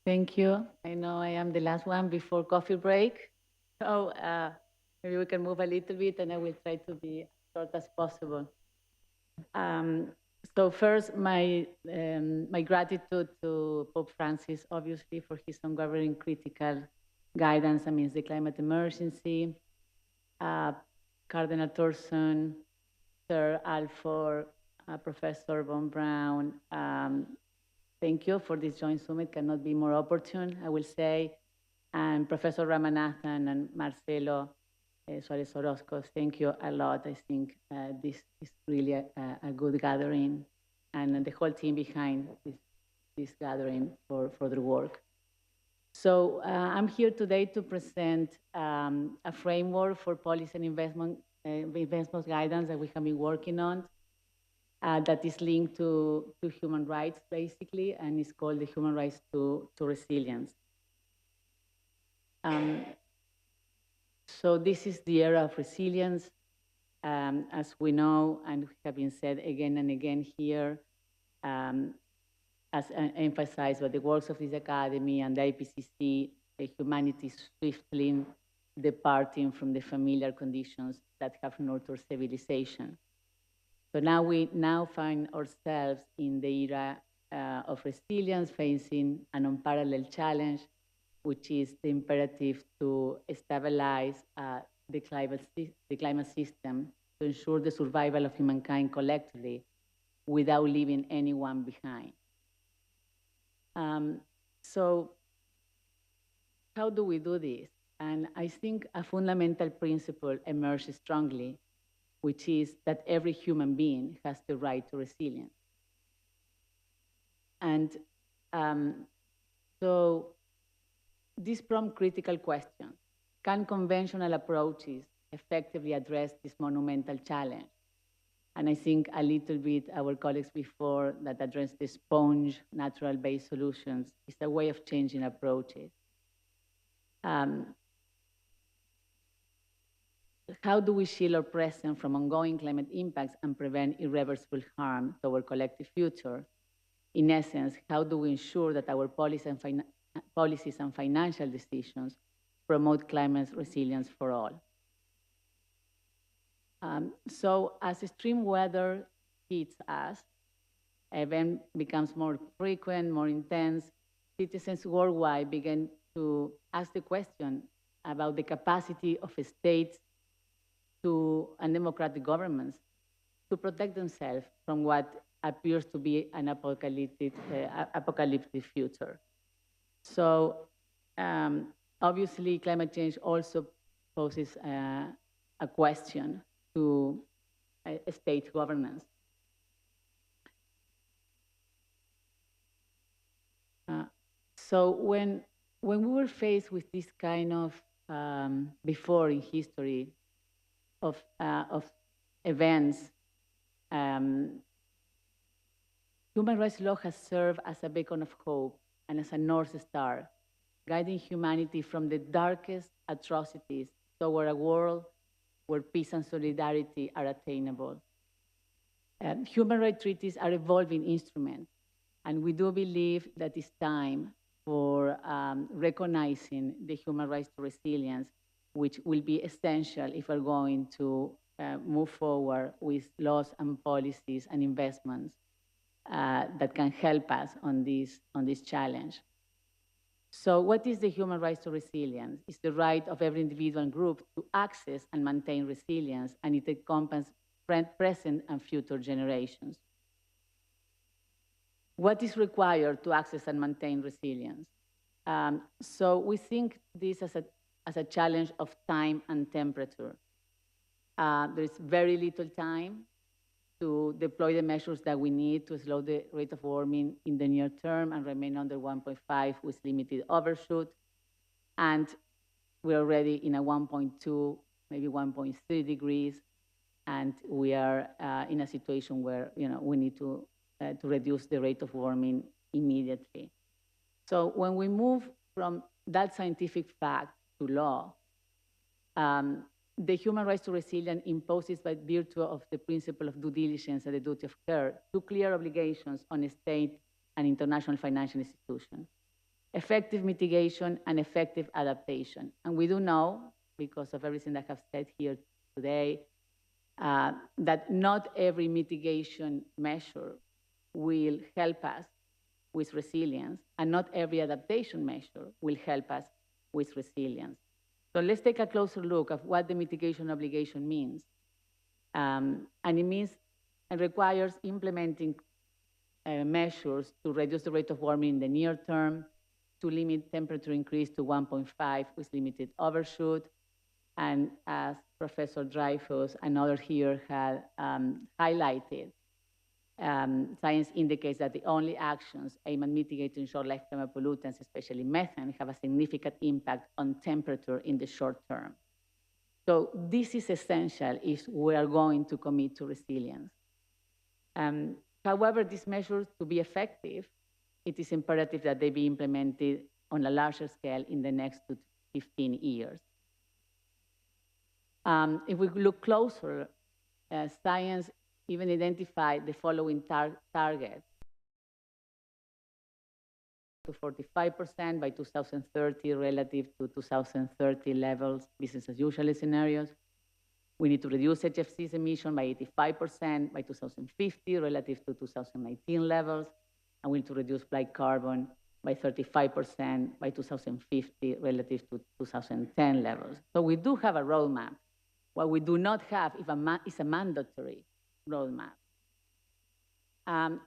Thank you. I know I am the last one before coffee break. So maybe we can move a little bit and I will try to be as short as possible. Um, so first, my gratitude to Pope Francis, obviously, for his unwavering critical guidance amidst the climate emergency. Uh, Cardinal Thorson, Sir Alford, Professor Von Braun, thank you for this joint summit. Cannot be more opportune, I will say. And Professor Ramanathan and Marcelo Suarez Orozco, thank you a lot. I think this is really a good gathering, and the whole team behind this gathering for their work. So I'm here today to present a framework for policy and investment guidance that we have been working on that is linked to human rights, basically, and it's called the Human Rights to Resilience. So this is the era of resilience, as we know, and have been said again and again here, as emphasized by the works of this academy and the IPCC, humanity is swiftly departing from the familiar conditions that have nurtured civilization. So now we find ourselves in the era of resilience, facing an unparalleled challenge, which is the imperative to stabilize the climate system to ensure the survival of humankind collectively without leaving anyone behind. So how do we do this? And I think a fundamental principle emerges strongly, which is that every human being has the right to resilience. And so this prompts critical questions. Can conventional approaches effectively address this monumental challenge? And I think a little bit our colleagues before that addressed the sponge natural-based solutions is a way of changing approaches. How do we shield our present from ongoing climate impacts and prevent irreversible harm to our collective future? In essence, how do we ensure that our policies and financial decisions promote climate resilience for all? So as extreme weather hits us, event becomes more frequent, more intense, citizens worldwide begin to ask the question about the capacity of states and democratic governments to protect themselves from what appears to be an apocalyptic future. So obviously, climate change also poses a question to state governance. So when we were faced with this kind of before in history of events, human rights law has served as a beacon of hope and as a North Star, guiding humanity from the darkest atrocities toward a world where peace and solidarity are attainable. Human rights treaties are evolving instruments, and we do believe that it's time for recognizing the human rights to resilience, which will be essential if we're going to move forward with laws and policies and investments that can help us on this challenge. So what is the human rights to resilience? It's the right of every individual and group to access and maintain resilience, and it encompasses present and future generations. What is required to access and maintain resilience? So we think this as a challenge of time and temperature. There is very little time to deploy the measures that we need to slow the rate of warming in the near term and remain under 1.5 with limited overshoot. And we're already in a 1.2, maybe 1.3 degrees, and we are in a situation where we need to reduce the rate of warming immediately. So when we move from that scientific fact to law, the human rights to resilience imposes by virtue of the principle of due diligence and the duty of care two clear obligations on state and international financial institutions. effective mitigation, and effective adaptation. And we do know, because of everything that I've said here today, that not every mitigation measure will help us with resilience, and not every adaptation measure will help us with resilience. So let's take a closer look at what the mitigation obligation means. And it means and requires implementing measures to reduce the rate of warming in the near term, to limit temperature increase to 1.5 with limited overshoot. And as Professor Dreyfus and others here had highlighted, science indicates that the only actions aimed at mitigating short lifetime pollutants, especially methane, have a significant impact on temperature in the short term. So this is essential if we are going to commit to resilience. However, these measures, to be effective, it is imperative that they be implemented on a larger scale in the next 15 years. If we look closer, science even identified the following targets: to 45% by 2030 relative to 2030 levels, business as usual scenarios. We need to reduce HFCs emission by 85% by 2050 relative to 2019 levels, and we need to reduce black carbon by 35% by 2050 relative to 2010 levels. So we do have a roadmap. What we do not have is a mandatory roadmap.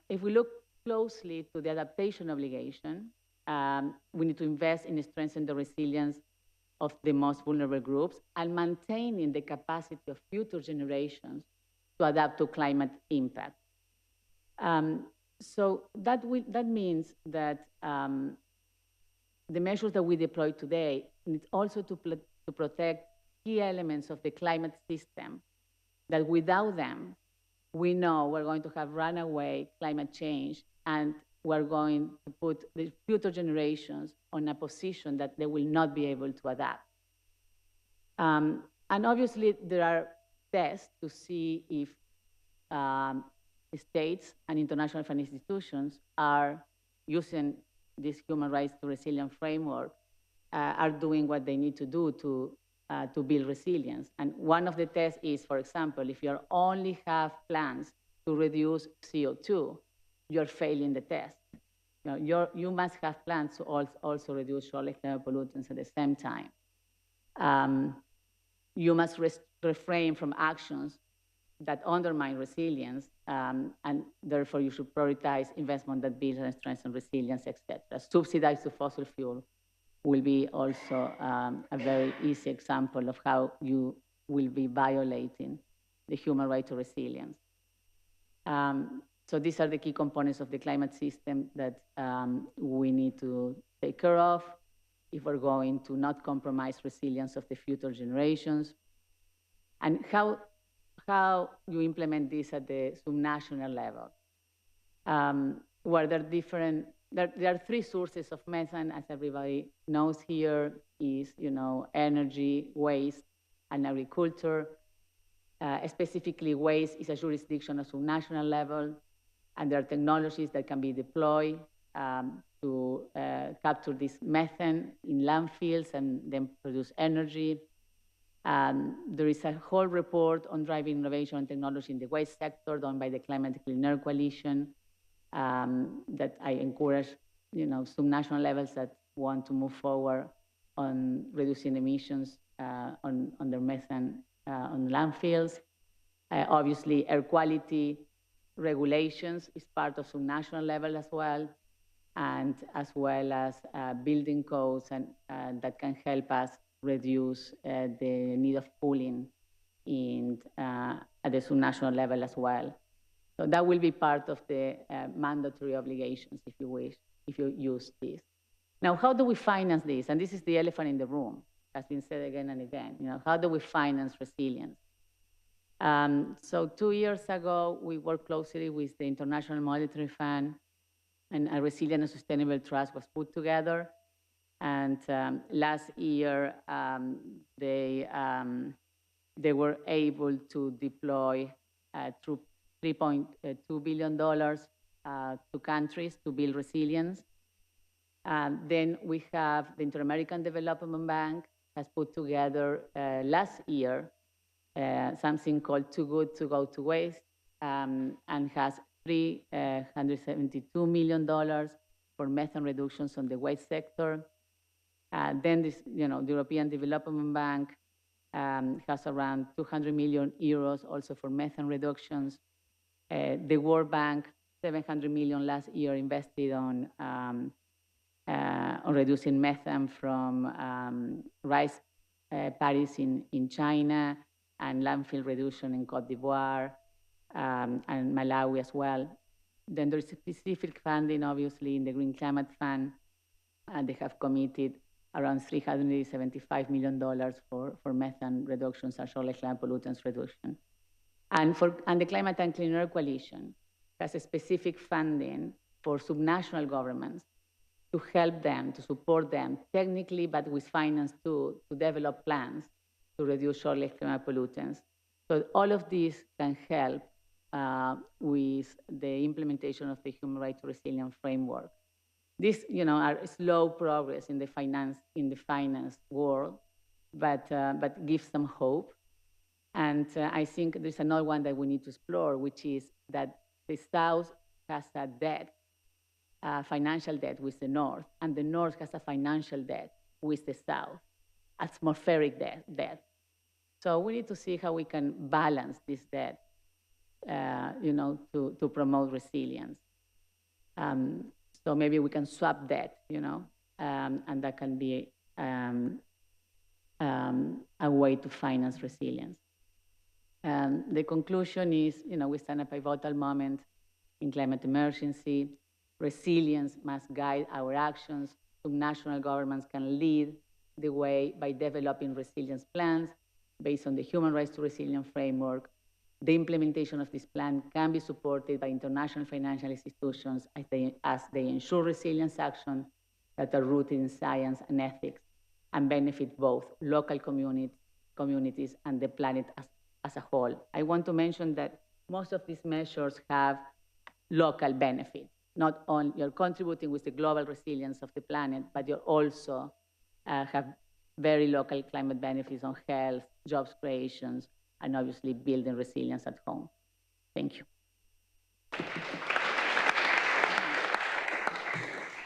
If we look closely to the adaptation obligation, we need to invest in strengthening the resilience of the most vulnerable groups and maintaining the capacity of future generations to adapt to climate impact. So that means that the measures that we deploy today need also to protect key elements of the climate system, that without them, we know we're going to have runaway climate change, and we're going to put the future generations on a position that they will not be able to adapt. And obviously, there are tests to see if states and international financial institutions are using this human rights to resilience framework, are doing what they need to do to build resilience. And one of the tests is, for example, if you only have plans to reduce CO2, you're failing the test. You must have plans to also reduce short lifetime pollutants at the same time. You must refrain from actions that undermine resilience, and therefore you should prioritize investment that builds and strengthens resilience, etc. Subsidize to fossil fuel will be also a very easy example of how you will be violating the human right to resilience. So these are the key components of the climate system that we need to take care of if we're going to not compromise resilience of the future generations. And how you implement this at the subnational level, where there are three sources of methane, as everybody knows here, is energy, waste, and agriculture. Specifically, waste is a jurisdiction at subnational level, and there are technologies that can be deployed to capture this methane in landfills and then produce energy. There is a whole report on driving innovation and technology in the waste sector done by the Climate Clean Air Coalition that I encourage subnational levels that want to move forward on reducing emissions on their methane on landfills. Obviously, air quality regulations is part of subnational level as well, and as well as building codes and that can help us reduce the need of cooling at the subnational level as well. So that will be part of the mandatory obligations, if you wish, if you use this. Now, how do we finance this? And this is the elephant in the room, has been said again and again. How do we finance resilience? So 2 years ago, we worked closely with the International Monetary Fund, and a Resilient and Sustainable Trust was put together. And last year, they were able to deploy through $3.2 billion to countries to build resilience. Then we have the Inter-American Development Bank has put together last year something called Too Good to Go to Waste, and has $372 million for methane reductions on the waste sector. Then this, the European Development Bank has around 200 million euros also for methane reductions. The World Bank, 700 million last year invested on reducing methane from rice paddies in China, and landfill reduction in Cote d'Ivoire and Malawi as well. Then there's specific funding, obviously, in the Green Climate Fund, and they have committed around $375 million for methane reductions and shoreline climate pollutants reduction. And the Climate and Clean Air Coalition has a specific funding for subnational governments to help them, to support them technically, but with finance to develop plans to reduce shoreline climate pollutants. So all of these can help with the implementation of the Human Rights to Resilience framework. These, are slow progress in the finance world, but gives some hope. And I think there's another one that we need to explore, which is that the South has a debt, financial debt with the North, and the North has a financial debt with the South, atmospheric debt. So we need to see how we can balance this debt, to promote resilience. So maybe we can swap debt, and that can be a way to finance resilience. The conclusion is, we stand at a pivotal moment in climate emergency. Resilience must guide our actions. Subnational governments can lead the way by developing resilience plans based on the Human Rights to Resilience framework. The implementation of this plan can be supported by international financial institutions as they ensure resilience actions that are rooted in science and ethics and benefit both local communities and the planet as a whole. I want to mention that most of these measures have local benefits. Not only you're contributing with the global resilience of the planet, but you also have very local climate benefits on health, jobs creations, and obviously building resilience at home. Thank you.